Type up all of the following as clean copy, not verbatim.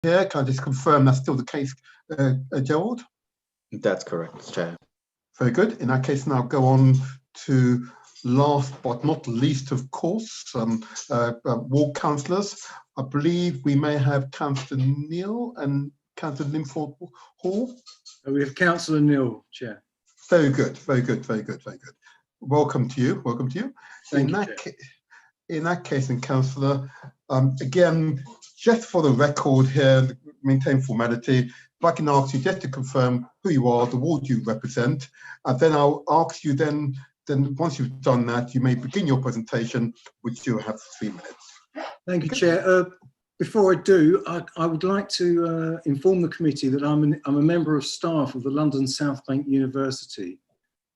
here. Can I just confirm that's still the case, Gerald? That's correct, Chair. Very good. In that case, now go on to last but not least, of course, ward councillors. I believe we may have Councillor Neil and Councillor Linford Hall. We have Councillor Neil, Chair. Very good, very good, very good, very good. Welcome to you. Welcome to you. Thank in you, that in that case, and Councillor, again, just for the record here, maintain formality. If I can ask you just to confirm who you are, the ward you represent, and then I'll ask you then once you've done that, you may begin your presentation, which you have 3 minutes. Thank you, Chair. Before I do, I would like to inform the committee that I'm a member of staff of the London South Bank University,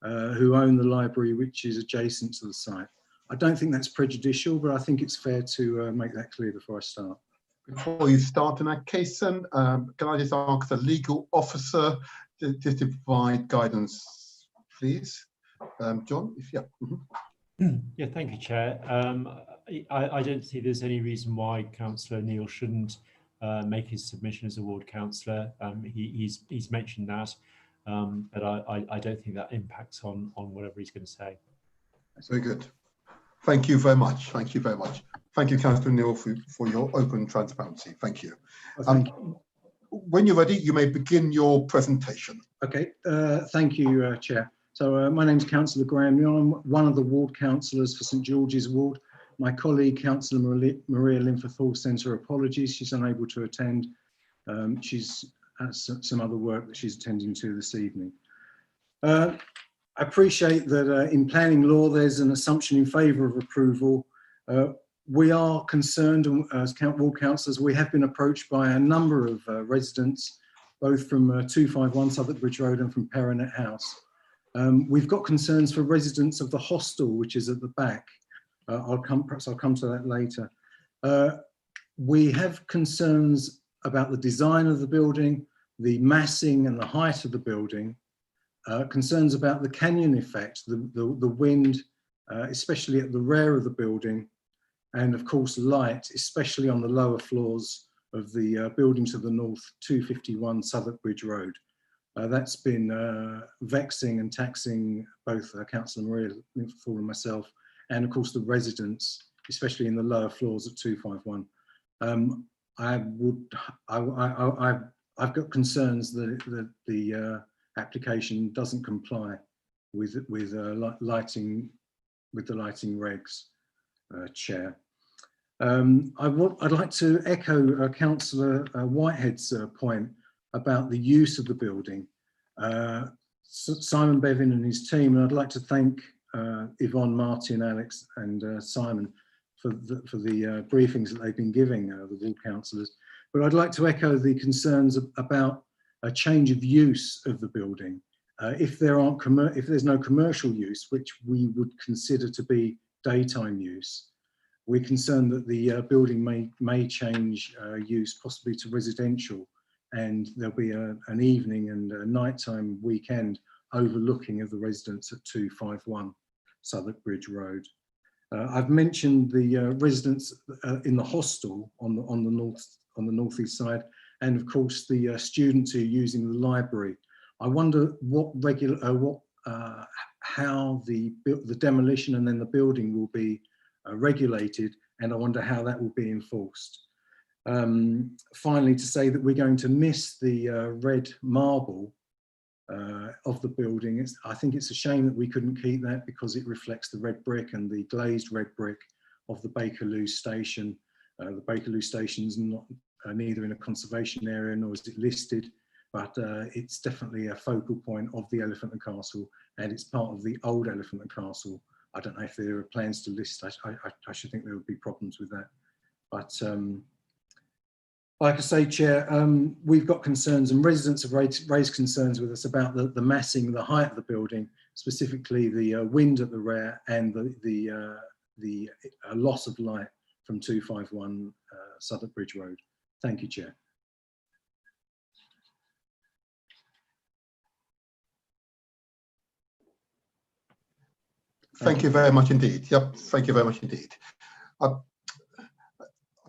who own the library which is adjacent to the site. I don't think that's prejudicial, but I think it's fair to make that clear before I start. Before you start in that case, then, can I just ask the legal officer just to provide guidance, please? John, if yeah. Yeah, thank you, Chair. I don't see there's any reason why Councillor Neil shouldn't make his submission as a ward councillor. He's mentioned that, but I don't think that impacts on whatever he's going to say. Very good. Thank you very much. Thank you very much. Thank you, Councillor Neil, for your open transparency. Thank you. Thank you. When you're ready, you may begin your presentation. Okay. Thank you, Chair. So my name's Councillor Graham Neil. I'm one of the ward councillors for St George's Ward. My colleague, Councillor Maria Linford Hall, sends her apologies. She's unable to attend. She's has some other work that she's attending to this evening. I appreciate that in planning law, there's an assumption in favour of approval. We are concerned, as ward councillors, we have been approached by a number of residents, both from 251 Southwark Bridge Road and from Perinet House. We've got concerns for residents of the hostel, which is at the back. Perhaps I'll come to that later. We have concerns about the design of the building, the massing and the height of the building, concerns about the canyon effect, the wind, especially at the rear of the building, and of course light, especially on the lower floors of the building to the north, 251 Southwark Bridge Road. That's been vexing and taxing both Councillor Maria Linford Hall and myself, and of course the residents, especially in the lower floors at 251. I've got concerns that the application doesn't comply with the lighting regs, Chair. I'd like to echo Councillor Whitehead's point about the use of the building. Simon Bevan and his team, and I'd like to thank Yvonne, Martin, Alex and Simon for the briefings that they've been giving the ward councillors. But I'd like to echo the concerns about a change of use of the building. If there's no commercial use, which we would consider to be daytime use, we're concerned that the building may change use possibly to residential, and there'll be an evening and a nighttime weekend overlooking of the residents at 251 Southwark Bridge Road. I've mentioned the residents in the hostel on the northeast side, and of course the students who are using the library. I wonder how the demolition and then the building will be regulated, and I wonder how that will be enforced. Finally, to say that we're going to miss the red marble of the building. I think it's a shame that we couldn't keep that, because it reflects the red brick and the glazed red brick of the Bakerloo station. The Bakerloo station is not neither in a conservation area nor is it listed, but it's definitely a focal point of the Elephant and Castle, and it's part of the old Elephant and Castle. I don't know if there are plans to list. I should think there would be problems with that. But like I say, Chair, we've got concerns, and residents have raised concerns with us about the massing, the height of the building, specifically the wind at the rear and the loss of light from 251 Southwark Bridge Road. Thank you, Chair. Thank you very much indeed. Yep, thank you very much indeed. I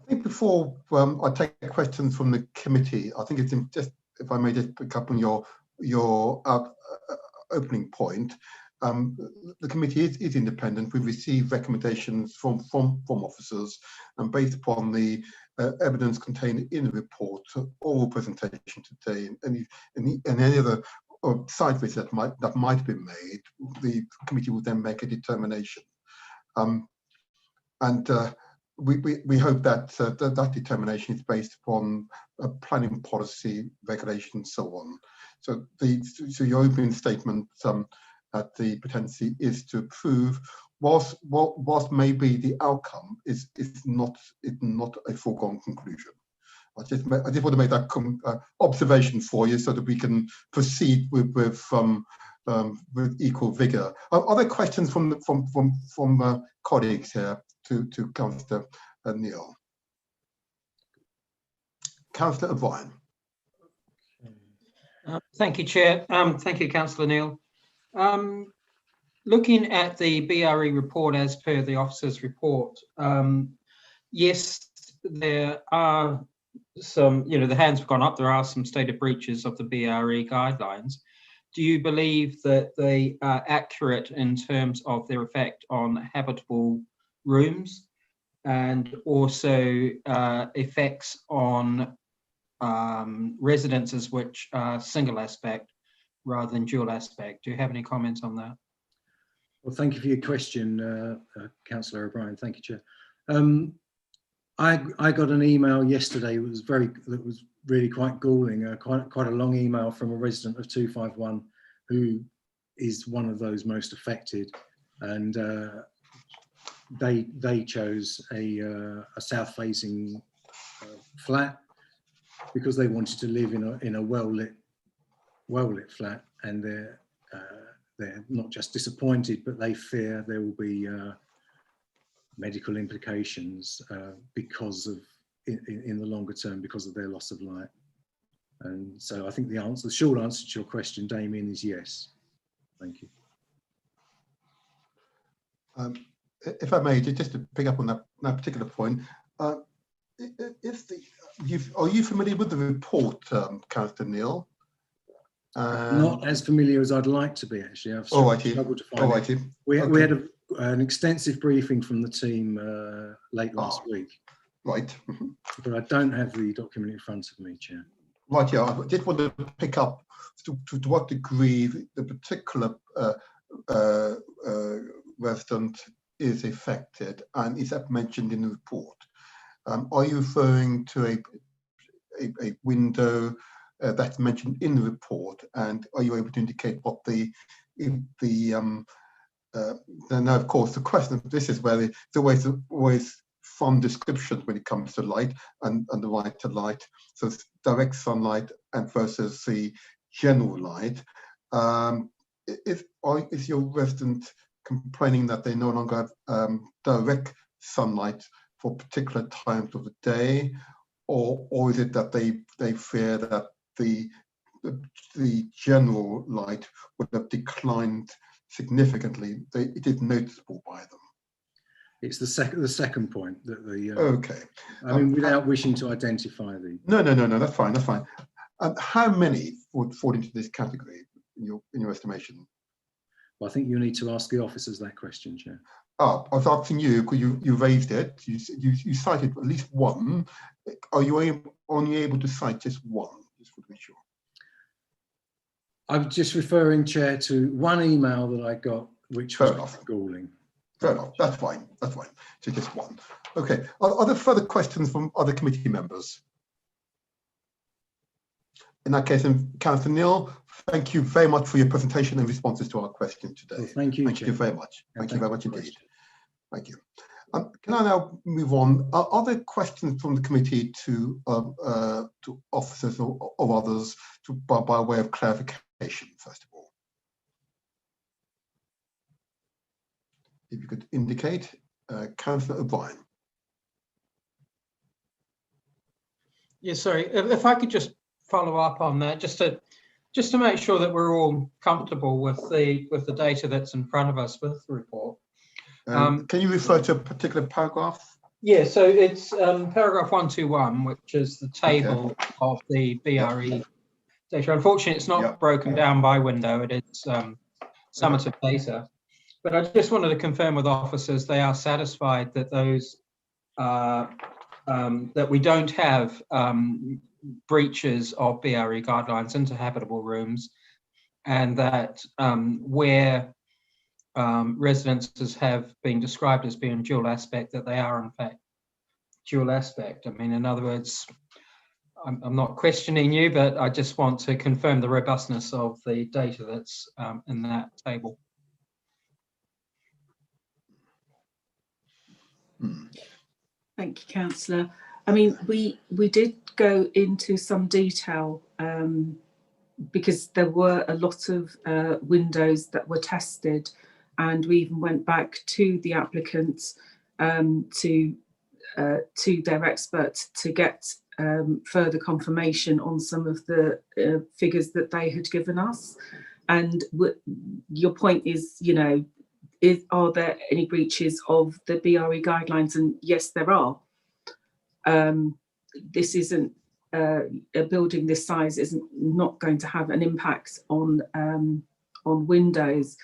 I think before I take questions from the committee, I think it's just, if I may just pick up on your opening point. The committee is independent. We receive recommendations from officers, and based upon the evidence contained in the report, oral presentation today, and any other side visit that might have been made, the committee will then make a determination. We hope that that determination is based upon planning policy, regulation, and so on. So your opening statement that the potency is to approve, whilst maybe the outcome is not a foregone conclusion. I just want to make that observation for you so that we can proceed with equal vigor. Are there questions from colleagues here to Councillor Neil? Councillor O'Brien. Thank you, Chair. Thank you, Councillor Neil. Looking at the BRE report as per the officer's report, yes, there are some, the hands have gone up, there are some stated breaches of the BRE guidelines. Do you believe that they are accurate in terms of their effect on habitable rooms and also effects on residences which are single aspect rather than dual aspect? Do you have any comments on that? Well, thank you for your question, Councillor O'Brien. Thank you, Chair. I got an email yesterday that was really quite galling, quite a long email from a resident of 251 who is one of those most affected, and they chose a south-facing flat because they wanted to live in a well-lit flat, and they're not just disappointed, but they fear there will be medical implications because of in the longer term because of their loss of light. And so I think the short answer to your question, Damien, is yes. Thank you. If I may, just to pick up on that particular point, are you familiar with the report, Councillor Neil? Not as familiar as I'd like to be, actually. I've struggled to find it. We had an extensive briefing from the team late last week. Right. But I don't have the document in front of me, Chair. Right, yeah. I just wanted to pick up to what degree the particular resident is affected, and is that mentioned in the report? Are you referring to a window that's mentioned in the report, and are you able to indicate what then of course the question of this is where there's always from descriptions when it comes to light and the right to light, so it's direct sunlight and versus the general light. Is your resident complaining that they no longer have direct sunlight for particular times of the day, or is it that they fear that the general light would have declined significantly? It is noticeable by them. It's the second point that the. Okay. I mean, without wishing to identify the. No. That's fine. That's fine. How many would fall into this category in your estimation? Well, I think you need to ask the officers that question, Chair. I was asking you because you raised it. You cited at least one. Are you only able to cite just one? Just to be sure. I'm just referring, Chair, to one email that I got, which was galling. Fair enough. That's fine. That's fine. So just one. Okay. Are there further questions from other committee members? In that case, Councillor Neil, thank you very much for your presentation and responses to our questions today. Well, thank you. Thank you very much. Thank you very much indeed. Thank you. Can I now move on? Are there questions from the committee to officers or others by way of clarification, first of all? If you could indicate, Councillor O'Brien. Yeah, sorry, if I could just follow up on that, just to make sure that we're all comfortable with the data that's in front of us with the report. Can you refer to a particular paragraph? Yeah, so it's paragraph 121, which is the table of the BRE data. Unfortunately, it's not Yep. broken down by window. It is summative data. But I just wanted to confirm with officers they are satisfied that those that we don't have breaches of BRE guidelines into habitable rooms, and that where residences have been described as being dual aspect, that they are in fact dual aspect. I mean, in other words, I'm not questioning you, but I just want to confirm the robustness of the data that's in that table. Thank you, Councillor. I mean, we did go into some detail because there were a lot of windows that were tested, and we even went back to the applicants to their experts to get further confirmation on some of the figures that they had given us. And your point is, you know, are there any breaches of the BRE guidelines? And yes, there are. This isn't a building this size isn't not going to have an impact on windows.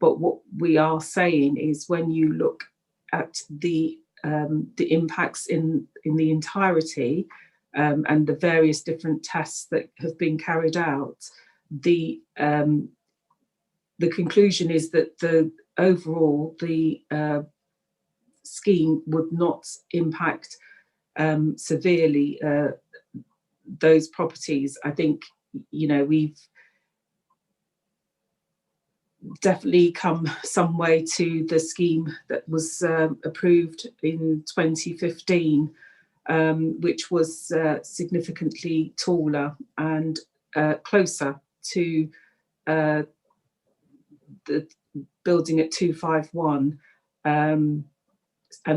But what we are saying is, when you look at the impacts in the entirety and the various different tests that have been carried out, the conclusion is that the overall scheme would not impact severely those properties. I think, you know, we've definitely come some way to the scheme that was approved in 2015, which was significantly taller and closer to the building at 251, and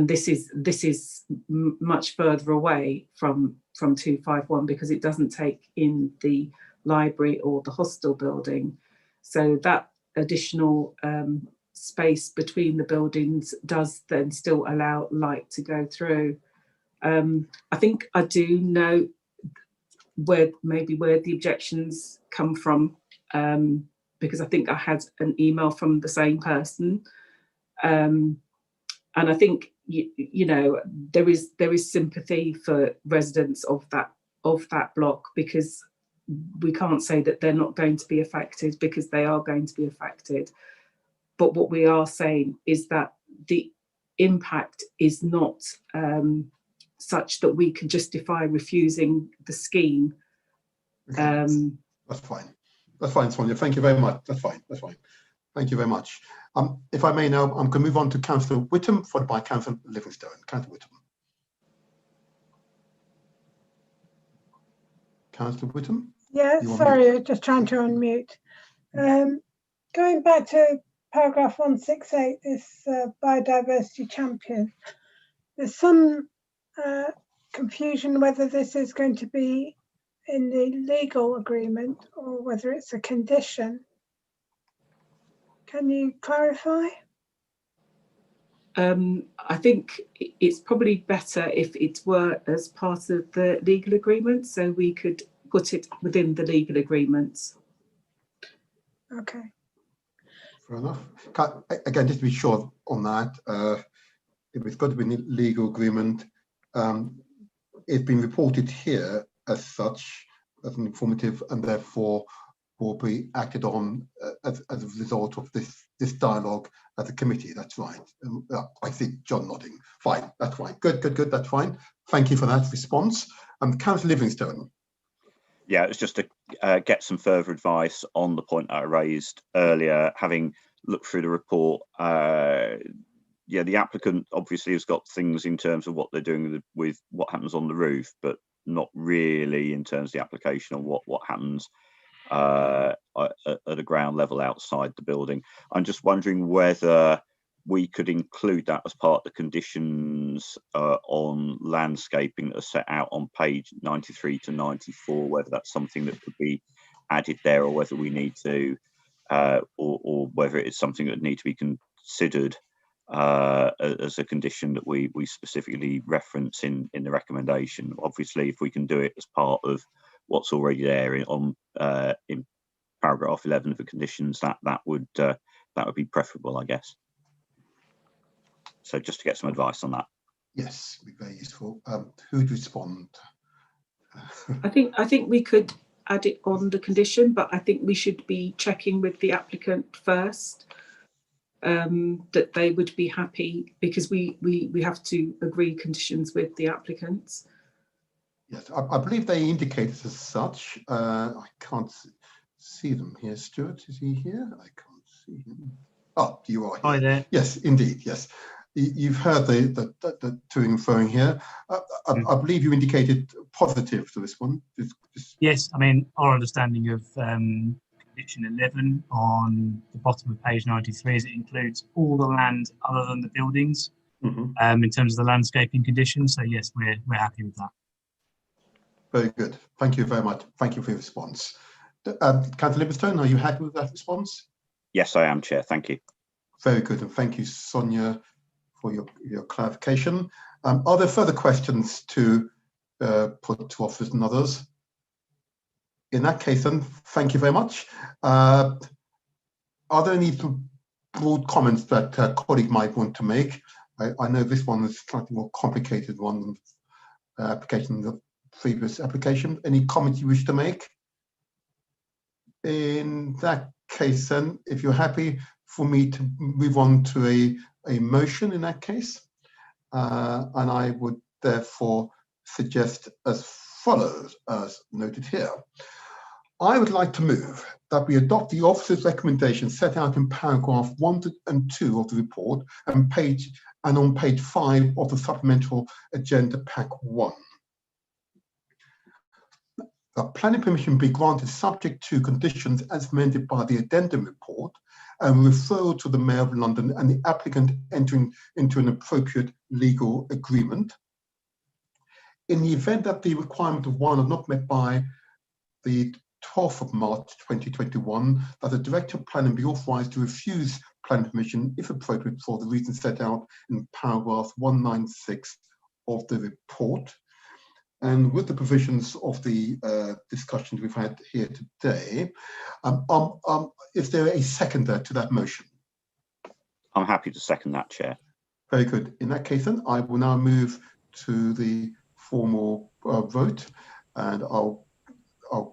this is much further away from 251 because it doesn't take in the library or the hostel building. So that additional space between the buildings does then still allow light to go through. I think I do know where the objections come from, because I think I had an email from the same person, and I think you know there is sympathy for residents of that block, because we can't say that they're not going to be affected, because they are going to be affected. But what we are saying is that the impact is not such that we can justify refusing the scheme. Okay. That's fine. That's fine, Sonia. Thank you very much. That's fine. That's fine. Thank you very much. If I may now, I'm going to move on to Councillor Whittam, followed by Councillor Livingstone. Councillor Whittam. Councillor Whittam? Yeah, sorry, I'm just trying to unmute. Going back to paragraph 168, this biodiversity champion, there's some confusion whether this is going to be in the legal agreement or whether it's a condition. Can you clarify? I think it's probably better if it were as part of the legal agreement, so we could put it within the legal agreements. Okay. Fair enough. Again, just to be sure on that, if it's got to be in the legal agreement, it's been reported here as such, as an informative, and therefore will be acted on as a result of this dialogue as a committee. That's right. I see John nodding. Fine, that's fine. Good, that's fine. Thank you for that response. Councillor Livingstone. Yeah, it's just to get some further advice on the point that I raised earlier, having looked through the report. Yeah, the applicant obviously has got things in terms of what they're doing with what happens on the roof, but not really in terms of the application of what happens at a ground level outside the building. I'm just wondering whether we could include that as part of the conditions on landscaping that are set out on page 93 to 94, whether that's something that could be added there, or whether we need to, or whether it's something that needs to be considered as a condition that we specifically reference in the recommendation. Obviously, if we can do it as part of what's already there in paragraph 11 of the conditions, that would be preferable, I guess. So just to get some advice on that. Yes, be very useful. Who'd respond? I think we could add it on the condition, but I think we should be checking with the applicant first that they would be happy, because we have to agree conditions with the applicants. Yes, I believe they indicated as such. I can't see them here. Stuart, is he here? I can't see him. Oh, you are here. Hi there. Yes, indeed, yes. You've heard the to and froing here. I believe you indicated positive to this one. Yes, I mean, our understanding of condition 11 on the bottom of page 93 is it includes all the land other than the buildings in terms of the landscaping conditions. So yes, we're happy with that. Very good. Thank you very much. Thank you for your response. Councillor Livingstone, are you happy with that response? Yes, I am, Chair. Thank you. Very good. And thank you, Sonia, for your clarification. Are there further questions to put to officers and others? In that case, then, thank you very much. Are there any broad comments that a colleague might want to make? I know this one is a slightly more complicated one than application than the previous application. Any comments you wish to make? In that case, then, if you're happy for me to move on to a motion in that case, and I would therefore suggest as follows, as noted here. I would like to move that we adopt the officer's recommendation set out in paragraph 1 and 2 of the report and on page 5 of the supplemental agenda pack 1. That planning permission be granted subject to conditions as amended by the addendum report and referral to the Mayor of London and the applicant entering into an appropriate legal agreement. In the event that the requirement of 1 are not met by the 12th of March 2021, that the Director of Planning be authorised to refuse planning permission if appropriate for the reasons set out in paragraph 196 of the report. And with the provisions of the discussions we've had here today, is there a seconder to that motion? I'm happy to second that, Chair. Very good. In that case, then, I will now move to the formal vote, and I'll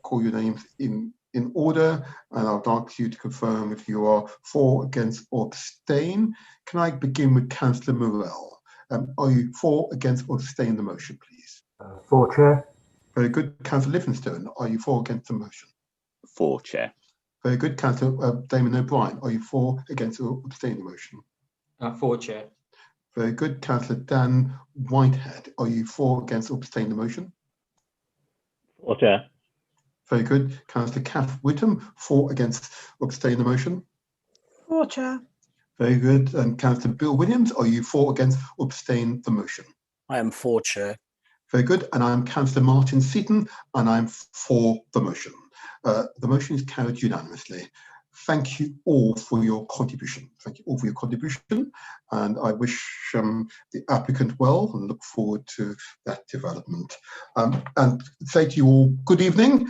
call your names in order, and I'll ask you to confirm if you are for, against, or abstain. Can I begin with Councillor Morell? Are you for, against, or abstain the motion, please? For, Chair. Very good. Councillor Livingstone, are you for, against the motion? For, Chair. Very good. Councillor Damon O'Brien, are you for, against, or abstain the motion? For, Chair. Very good. Councillor Dan Whitehead, are you for, against, or abstain the motion? For, Chair. Very good. Councillor Kath Whittam, for, against, or abstain the motion? For, Chair. Very good. And Councillor Bill Williams, are you for, against, or abstain the motion? I am for, Chair. Very good. And I'm Councillor Martin Seaton, and I'm for the motion. The motion is carried unanimously. Thank you all for your contribution. Thank you all for your contribution. And I wish the applicant well and look forward to that development. And say to you all, good evening.